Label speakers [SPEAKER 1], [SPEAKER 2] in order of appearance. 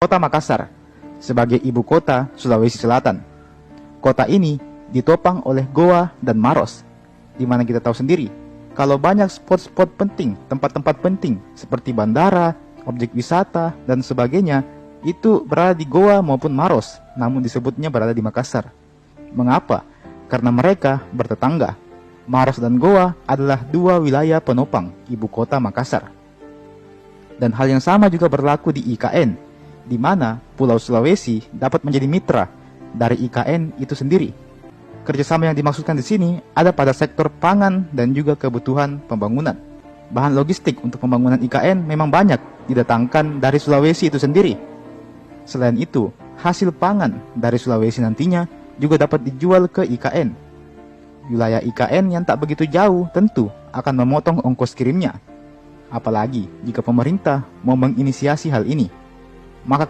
[SPEAKER 1] Kota Makassar sebagai ibu kota Sulawesi Selatan. Kota ini ditopang oleh Goa dan Maros, di mana kita tahu sendiri kalau banyak spot-spot penting, tempat-tempat penting seperti bandara, objek wisata, dan sebagainya itu berada di Goa maupun Maros, namun disebutnya berada di Makassar. Mengapa? Karena mereka bertetangga. Maros dan Goa adalah dua wilayah penopang ibu kota Makassar. Dan hal yang sama juga berlaku di IKN, di mana Pulau Sulawesi dapat menjadi mitra dari IKN itu sendiri. Kerjasama yang dimaksudkan di sini ada pada sektor pangan dan juga kebutuhan pembangunan. Bahan logistik untuk pembangunan IKN memang banyak didatangkan dari Sulawesi itu sendiri. Selain itu, hasil pangan dari Sulawesi nantinya juga dapat dijual ke IKN. Wilayah IKN yang tak begitu jauh tentu akan memotong ongkos kirimnya. Apalagi jika pemerintah mau menginisiasi hal ini, maka